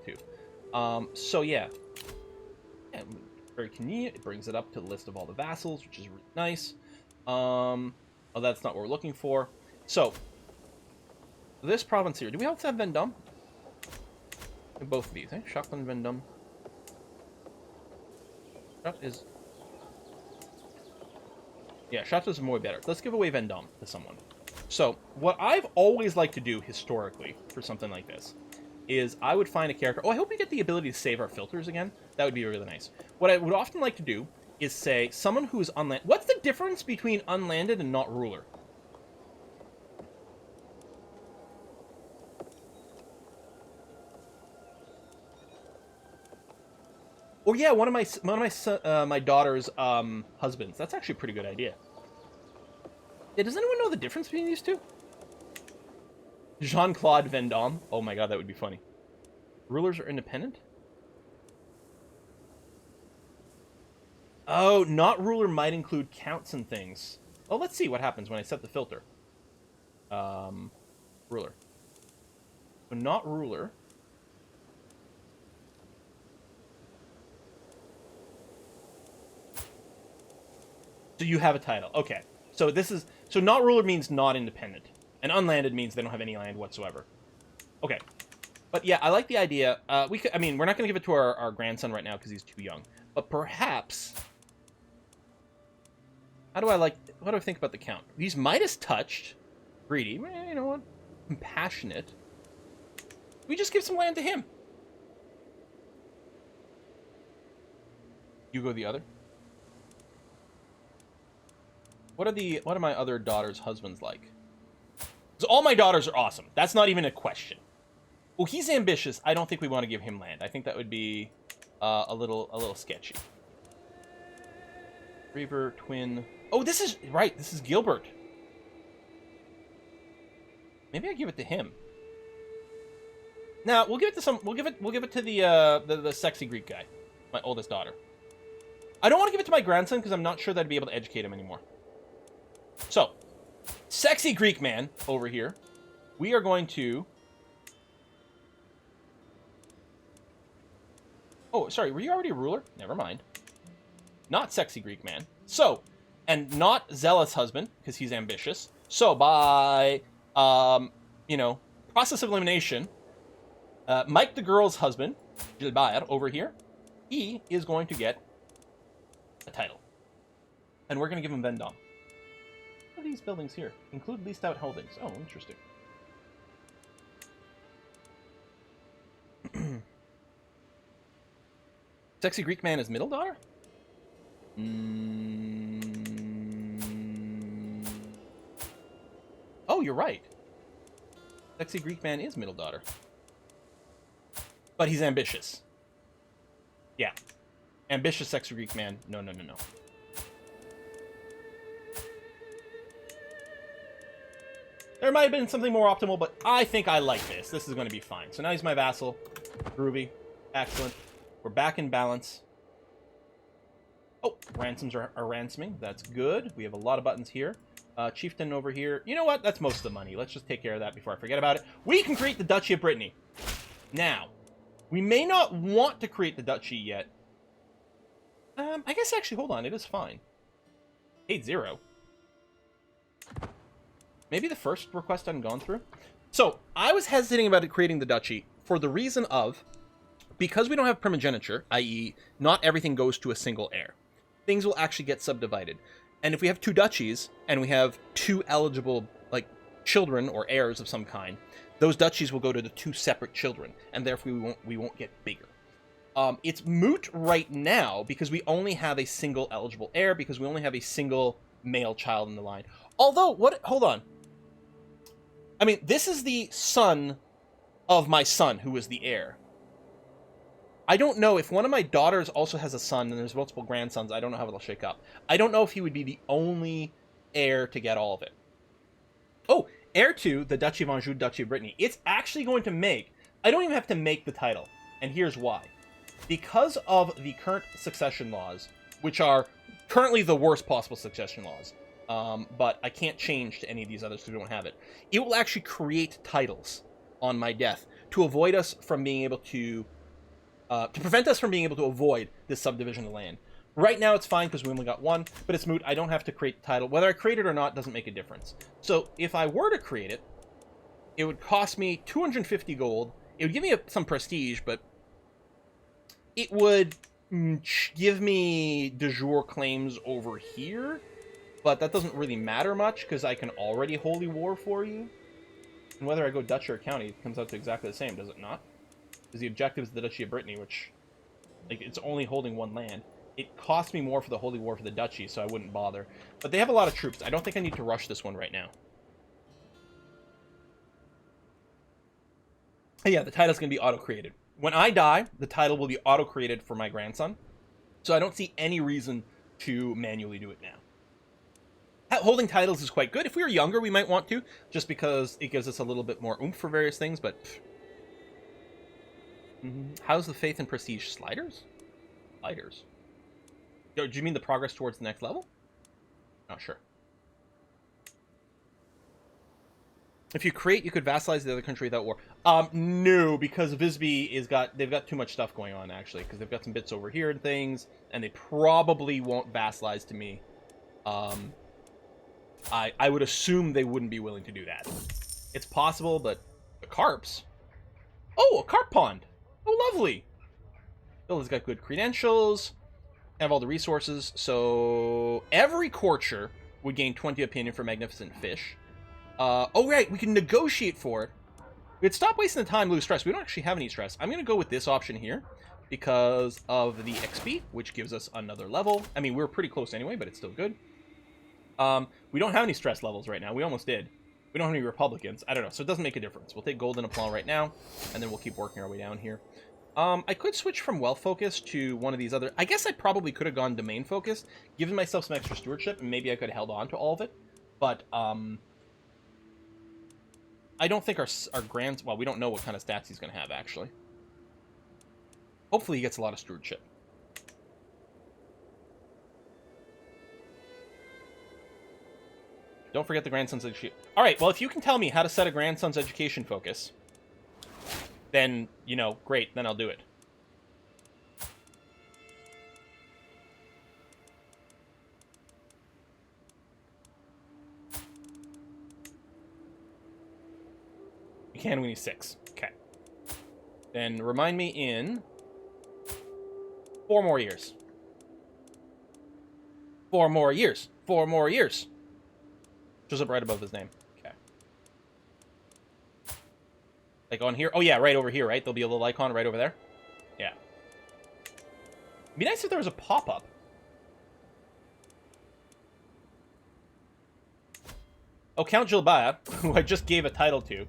too. So yeah, very convenient. It brings it up to the list of all the vassals, which is really nice. Oh, that's not what we're looking for. So this province here, do we also have Vendôme? Both of these, eh? Chocolat and Vendôme. That is... Yeah, Chateau is more better. Let's give away Vendôme to someone. So, what I've always liked to do, historically, for something like this, is I would find a character... Oh, I hope we get the ability to save our filters again. That would be really nice. What I would often like to do is say, someone who is unlanded... What's the difference between unlanded and not ruler? Oh yeah, one of my daughter's husbands. That's actually a pretty good idea. Yeah, does anyone know the difference between these two? Jean-Claude Vendôme. Oh my god, that would be funny. Rulers are independent? Oh, not ruler might include counts and things. Oh, let's see what happens when I set the filter. Ruler. So not ruler. So you have a title. Okay. So this is... So not ruler means not independent. And unlanded means they don't have any land whatsoever. Okay. But yeah, I like the idea. We could... I mean, we're not going to give it to our grandson right now because he's too young. But perhaps... How do I think about the count? He's Midas touched. Greedy. You know what? Compassionate. We just give some land to him. You go the other. What are my other daughter's husbands like? So all my daughters are awesome. That's not even a question. Well, he's ambitious. I don't think we want to give him land. I think that would be a little sketchy. Reaver, twin. Oh, this is right. This is Gilbert. Maybe I give it to him. Now we'll give it to some. We'll give it to the sexy Greek guy, my oldest daughter. I don't want to give it to my grandson because I'm not sure that I'd be able to educate him anymore. So, sexy Greek man over here. We are going to... Oh, sorry. Were you already a ruler? Never mind. Not sexy Greek man. So, and not zealous husband, because he's ambitious. So, by, you know, process of elimination, Mike the girl's husband, Gilbert, over here, he is going to get a title. And we're going to give him Vendôme. What are these buildings here? Include leased out holdings. Oh, interesting. Sexy Greek man is middle daughter? Oh, you're right. Sexy Greek man is middle daughter. But he's ambitious. Yeah. Ambitious sexy Greek man. No. There might have been something more optimal, but I think I like this. This is going to be fine. So now he's my vassal. Groovy. Excellent. We're back in balance. Oh, ransoms are ransoming. That's good. We have a lot of buttons here. Chieftain over here. You know what? That's most of the money. Let's just take care of that before I forget about it. We can create the Duchy of Brittany. Now, we may not want to create the Duchy yet. I guess actually, hold on. It is fine. 8-0. Maybe the first request hadn't gone through. So, I was hesitating about creating the Duchy for the reason of, because we don't have primogeniture, i.e. not everything goes to a single heir, things will actually get subdivided. And if we have two duchies, and we have two eligible, like, children or heirs of some kind, those duchies will go to the two separate children, and therefore we won't get bigger. It's moot right now, because we only have a single eligible heir, because we only have a single male child in the line. Although, hold on. I mean, this is the son of my son, who is the heir. I don't know if one of my daughters also has a son, and there's multiple grandsons. I don't know how it'll shake up. I don't know if he would be the only heir to get all of it. Oh, heir to the Duchy of Anjou, Duchy of Brittany. It's actually going to make... I don't even have to make the title, and here's why. Because of the current succession laws, which are currently the worst possible succession laws, but I can't change to any of these others because we don't have it. It will actually create titles on my death to avoid us from being able to prevent us from being able to avoid this subdivision of land. Right now it's fine because we only got one, but it's moot. I don't have to create the title. Whether I create it or not doesn't make a difference. So if I were to create it, it would cost me 250 gold. It would give me some prestige, but it would give me de jure claims over here. But that doesn't really matter much because I can already holy war for you. And whether I go Dutch or county, it comes out to exactly the same, does it not? Because the objective is the Duchy of Brittany, which, like, it's only holding one land. It costs me more for the holy war for the duchy, so I wouldn't bother. But they have a lot of troops. I don't think I need to rush this one right now. Yeah, the title's going to be auto-created. When I die, the title will be auto-created for my grandson. So I don't see any reason to manually do it now. Holding titles is quite good. If we were younger, we might want to, just because it gives us a little bit more oomph for various things, but... How's the faith and prestige? Sliders? Sliders. Do you mean the progress towards the next level? Not sure. If you create, you could vassalize the other country without war. No, because Visby they've got too much stuff going on, actually, because they've got some bits over here and things, and they probably won't vassalize to me. I would assume they wouldn't be willing to do that. It's possible, but the carps. Oh, a carp pond. Oh, lovely. Bill has got good credentials. Have all the resources. So every courtier would gain 20 opinion for magnificent fish. Oh, right. We can negotiate for it. We'd stop wasting the time, lose stress. We don't actually have any stress. I'm going to go with this option here because of the XP, which gives us another level. I mean, we're pretty close anyway, but it's still good. We don't have any stress levels right now. We almost did. We don't have any Republicans. I don't know. So it doesn't make a difference. We'll take golden aplomb right now, and then we'll keep working our way down here. I could switch from wealth focus to one of these other... I guess I probably could have gone domain focus, given myself some extra stewardship, and maybe I could have held on to all of it. But, I don't think our grand... Well, we don't know what kind of stats he's going to have, actually. Hopefully he gets a lot of stewardship. Don't forget the grandson's education. All right, well, if you can tell me how to set a grandson's education focus, then, you know, great, then I'll do it. You can when he's 6. Okay. Then remind me in 4 more years. 4 more years. 4 more years. Shows up right above his name. Okay. Like on here? Oh, yeah, right over here, right? There'll be a little icon right over there. Yeah. It'd be nice if there was a pop-up. Oh, Count Gilbert, who I just gave a title to.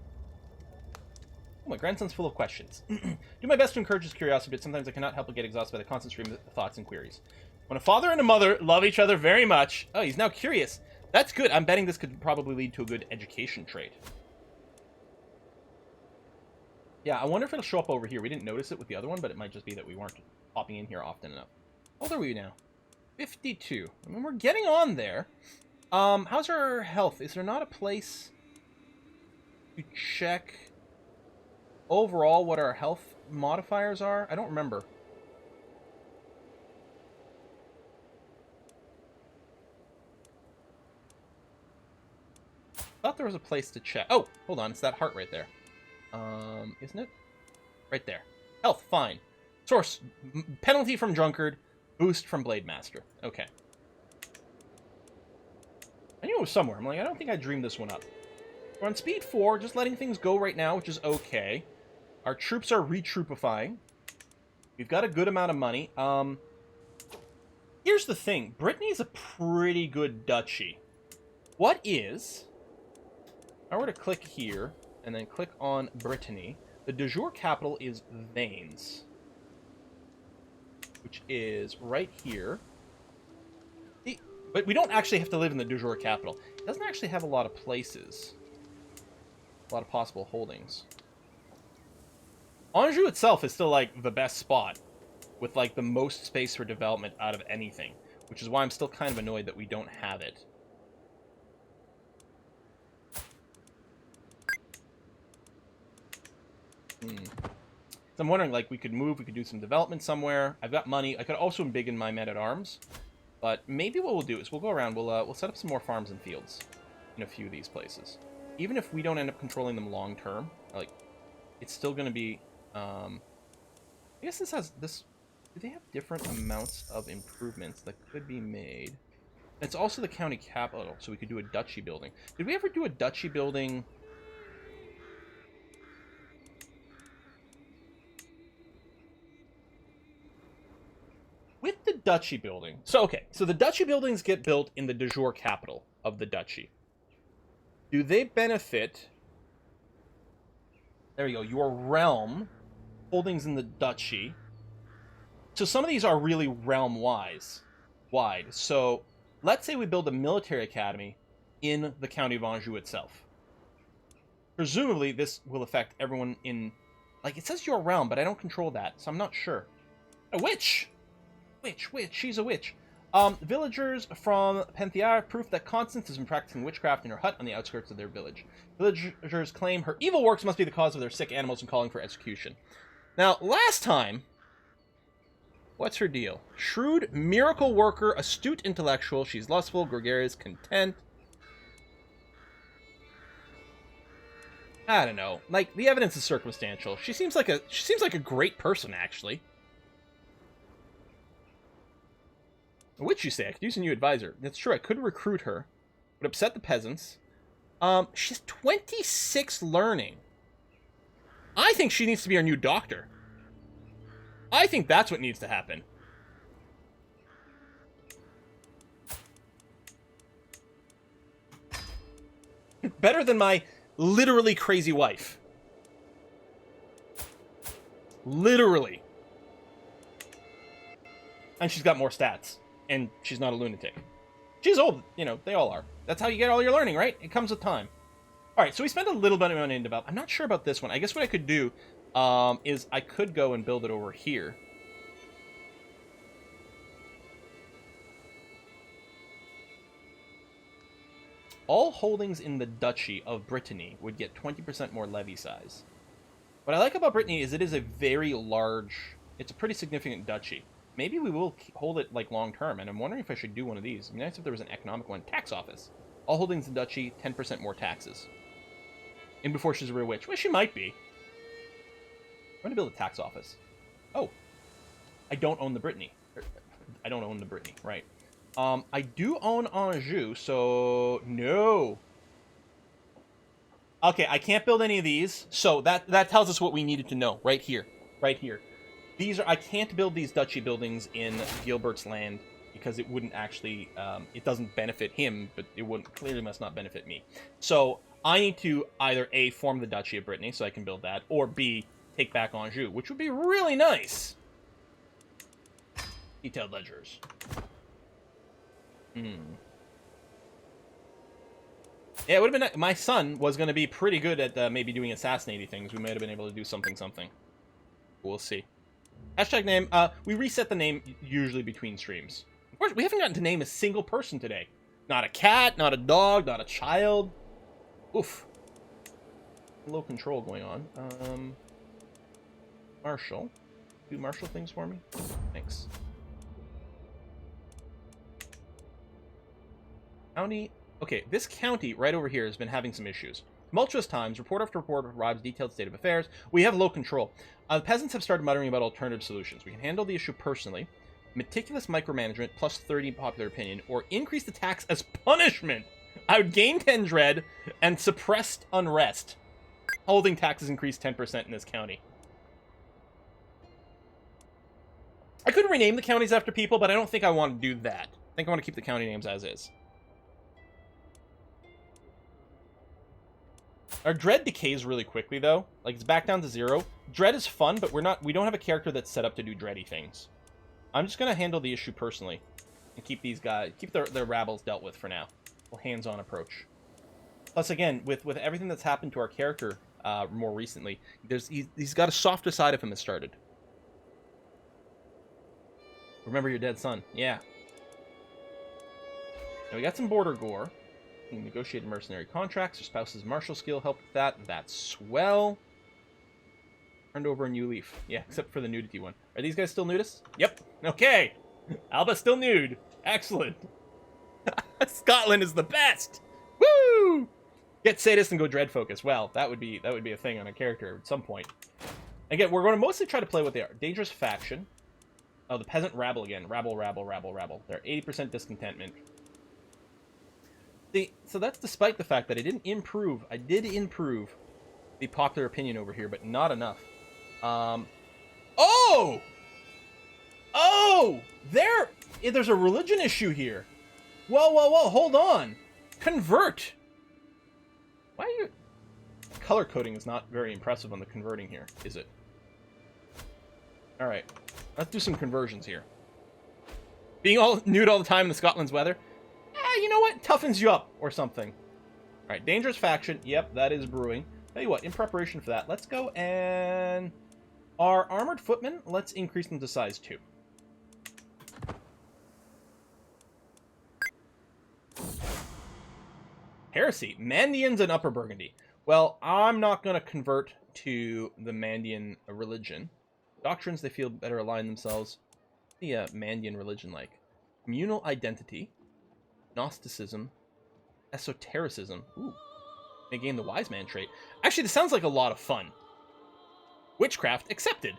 Oh, my grandson's full of questions. Do my best to encourage his curiosity, but sometimes I cannot help but get exhausted by the constant stream of thoughts and queries. When a father and a mother love each other very much... Oh, he's now curious. That's good. I'm betting this could probably lead to a good education trait. Yeah, I wonder if it'll show up over here. We didn't notice it with the other one, but it might just be that we weren't popping in here often enough. How old are we now? 52. I mean, we're getting on there. How's our health? Is there not a place to check overall what our health modifiers are? I don't remember. I thought there was a place to check. Oh, hold on. It's that heart right there. Isn't it? Right there. Health, fine. Source, penalty from drunkard, boost from blade master. Okay. I knew it was somewhere. I'm like, I don't think I dreamed this one up. We're on speed 4, just letting things go right now, which is okay. Our troops are retroopifying. We've got a good amount of money. Here's the thing. Brittany is a pretty good duchy. What is... If I were to click here, and then click on Brittany, the de jure capital is Vanes, which is right here. But we don't actually have to live in the de jure capital. It doesn't actually have a lot of places. A lot of possible holdings. Anjou itself is still, like, the best spot, with, like, the most space for development out of anything, which is why I'm still kind of annoyed that we don't have it. So I'm wondering, like, we could move, we could do some development somewhere. I've got money. I could also embiggen my men-at-arms. But maybe what we'll do is we'll go around, we'll set up some more farms and fields in a few of these places. Even if we don't end up controlling them long-term, like, it's still going to be, I guess this has, do they have different amounts of improvements that could be made? It's also the county capital, so we could do a duchy building. Did we ever do a duchy building? With the duchy building, so the duchy buildings get built in the de jure capital of the duchy. Do they benefit? There you go. Your realm holdings in the duchy. So some of these are really realm-wide. So let's say we build a military academy in the county of Anjou itself. Presumably, this will affect everyone in, like, it says your realm, but I don't control that, so I'm not sure. A witch. Witch, she's a witch. Villagers from Penthiar proof that Constance has been practicing witchcraft in her hut on the outskirts of their village. Villagers claim her evil works must be the cause of their sick animals and calling for execution. Now, last time, what's her deal? Shrewd, miracle worker, astute intellectual, she's lustful, gregarious, content. I don't know. Like, the evidence is circumstantial. She seems like a great person, actually. A witch, you say? I could use a new advisor. That's true, I could recruit her. Would upset the peasants. She's 26 learning. I think she needs to be our new doctor. I think that's what needs to happen. Better than my literally crazy wife. Literally. And she's got more stats. And she's not a lunatic. She's old, you know, they all are. That's how you get all your learning, right? It comes with time. Alright, so we spent a little bit of money in development. I'm not sure about this one. I guess what I could do is I could go and build it over here. All holdings in the Duchy of Brittany would get 20% more levy size. What I like about Brittany is it is a very large, it's a pretty significant duchy. Maybe we will hold it, like, long-term, and I'm wondering if I should do one of these. It'd be nice if there was an economic one. Tax office. All holdings in Duchy, 10% more taxes. And before she's a real witch. Well, she might be. I'm going to build a tax office. Oh. I don't own the Brittany. I don't own the Brittany, right. I do own Anjou, so no. Okay, I can't build any of these, so that tells us what we needed to know, right here. Right here. I can't build these duchy buildings in Gilbert's land because it wouldn't actually, it doesn't benefit him, but it clearly must not benefit me. So I need to either A, form the Duchy of Brittany so I can build that, or B, take back Anjou, which would be really nice. Detailed ledgers. Yeah, it would have been, my son was going to be pretty good at maybe doing assassinating things. We might have been able to do something. We'll see. Hashtag name. We reset the name usually between streams. Of course, we haven't gotten to name a single person today. Not a cat, not a dog, not a child. Oof. Low control going on. Marshall. Do Marshall things for me? Thanks. County. Okay, this county right over here has been having some issues. Tumultuous times, report after report arrives detailed state of affairs. We have low control. The peasants have started muttering about alternative solutions. We can handle the issue personally. Meticulous micromanagement plus 30 popular opinion, or increase the tax as punishment. I would gain 10 dread and suppressed unrest. Holding taxes increased 10% in this county. I could rename the counties after people, but I don't think I want to do that. I think I want to keep the county names as is. Our dread decays really quickly, though. Like, it's back down to 0. Dread is fun, but we don't have a character that's set up to do dready things. I'm just gonna handle the issue personally and keep these guys, keep their rabbles dealt with for now. Or hands-on approach. Plus, again, with everything that's happened to our character more recently, he's got a softer side of him that started. Remember your dead son. Yeah. Now we got some border gore. We can negotiate mercenary contracts. Your spouse's martial skill helped with that. That's swell. Turned over a new leaf. Yeah, except for the nudity one. Are these guys still nudists? Yep. Okay. Alba's still nude. Excellent. Scotland is the best. Woo! Get sadist and go dread focus. Well, that would be a thing on a character at some point. Again, we're going to mostly try to play what they are. Dangerous faction. Oh, the peasant rabble again. Rabble, rabble, rabble, rabble. They're 80% discontentment. So that's despite the fact that I did improve the popular opinion over here, but not enough. Oh! Oh! There's a religion issue here. Whoa, hold on. Convert. Why are you... Color coding is not very impressive on the converting here, is it? Alright, let's do some conversions here. Being all nude all the time in the Scotland's weather? You know what? Toughens you up, or something. Alright, dangerous faction. Yep, that is brewing. Tell you what, in preparation for that, let's go and... Our armored footmen, let's increase them to size 2. Heresy. Mandians and Upper Burgundy. Well, I'm not going to convert to the Mandian religion. Doctrines they feel better align themselves. The Mandian religion like communal identity, Gnosticism, esotericism. Ooh, they gain the wise man trait. Actually, this sounds like a lot of fun. Witchcraft accepted.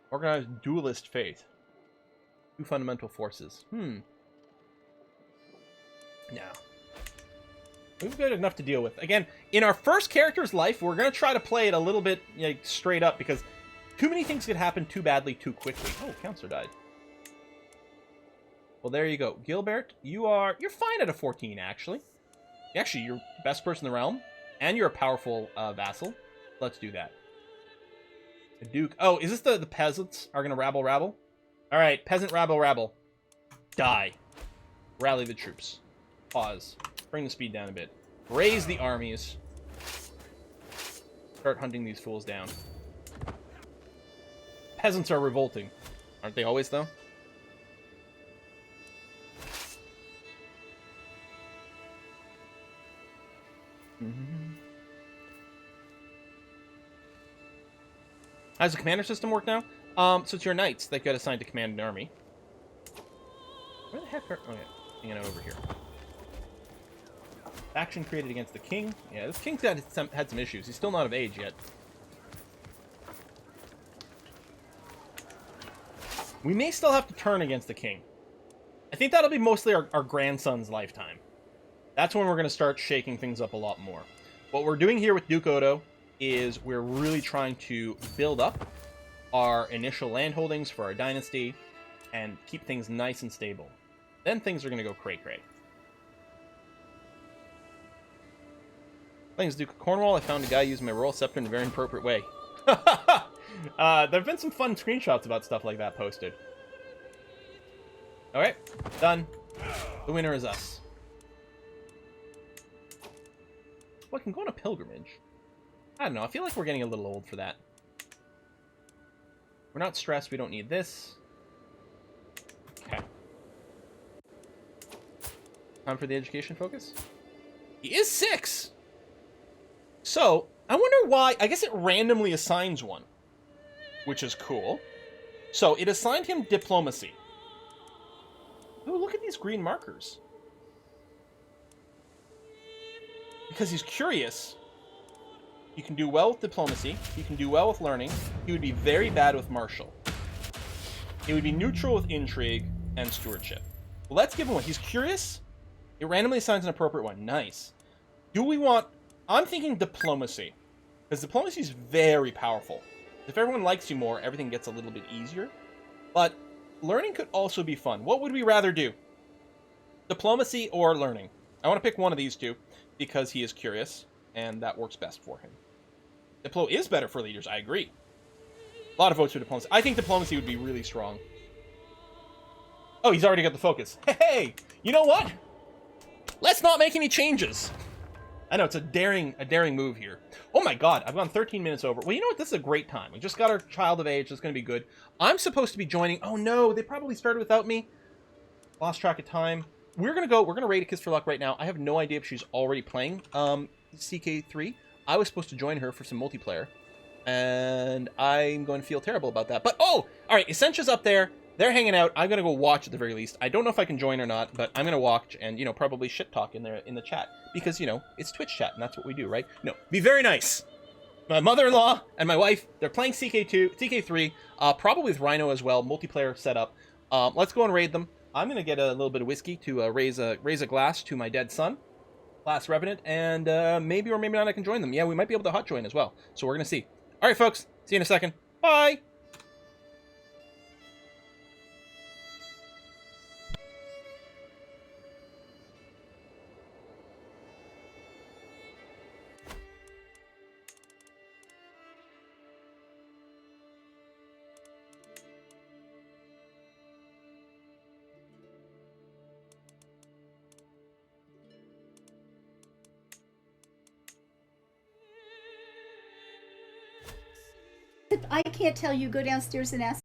Organized dualist faith. Two fundamental forces. Now, we've got enough to deal with. Again, in our first character's life, we're going to try to play it a little bit straight up, because too many things could happen too badly too quickly. Oh, Counselor died. Well, there you go. Gilbert, you're fine at a 14, actually. Actually, you're the best person in the realm, and you're a powerful vassal. Let's do that. The Duke. Oh, is this the peasants are going to rabble? All right, peasant rabble. Die. Rally the troops. Pause. Bring the speed down a bit. Raise the armies. Start hunting these fools down. Peasants are revolting. Aren't they always, though? How does the commander system work now? So it's your knights that get assigned to command an army. Where the heck are... Oh, yeah. Hanging out over here. Faction created against the king. Yeah, this king's had some issues. He's still not of age yet. We may still have to turn against the king. I think that'll be mostly our grandson's lifetime. That's when we're going to start shaking things up a lot more. What we're doing here with Duke Odo is we're really trying to build up our initial land holdings for our dynasty and keep things nice and stable. Then things are going to go cray-cray. Playing as Duke of Cornwall, I found a guy using my royal scepter in a very inappropriate way. There have been some fun screenshots about stuff like that posted. Alright, done. The winner is us. Well, I can go on a pilgrimage. I don't know, I feel like we're getting a little old for that. We're not stressed, we don't need this. Okay. Time for the education focus? He is 6! So, I wonder why... I guess it randomly assigns one. Which is cool. So, it assigned him diplomacy. Oh, look at these green markers. Because he's curious, he can do well with diplomacy, he can do well with learning, he would be very bad with martial. He would be neutral with intrigue and stewardship. Well, let's give him one. He's curious. It randomly assigns an appropriate one. Nice. Do we want... I'm thinking diplomacy. Because diplomacy is very powerful. If everyone likes you more, everything gets a little bit easier. But learning could also be fun. What would we rather do? Diplomacy or learning? I want to pick one of these two because he is curious, and that works best for him. Diplo is better for leaders, I agree. A lot of votes for diplomacy. I think diplomacy would be really strong. Oh, he's already got the focus. Hey, you know what? Let's not make any changes. I know, it's a daring move here. Oh my god, I've gone 13 minutes over. Well, you know what? This is a great time. We just got our child of age. It's going to be good. I'm supposed to be joining. Oh no, they probably started without me. Lost track of time. We're going to raid A Kiss for Luck right now. I have no idea if she's already playing. CK3. I was supposed to join her for some multiplayer, and I'm going to feel terrible about that. But, oh! Alright, Essentia's up there. They're hanging out. I'm going to go watch at the very least. I don't know if I can join or not, but I'm going to watch and, you know, probably shit talk in there in the chat. Because, you know, it's Twitch chat, and that's what we do, right? No, be very nice. My mother-in-law and my wife, they're playing CK3, probably with Rhino as well, multiplayer setup. Let's go and raid them. I'm going to get a little bit of whiskey to raise a glass to my dead son, Last Revenant, and maybe or maybe not I can join them. Yeah, we might be able to hot join as well, so we're going to see. All right, folks, see you in a second. Bye! I can't tell you. Go downstairs and ask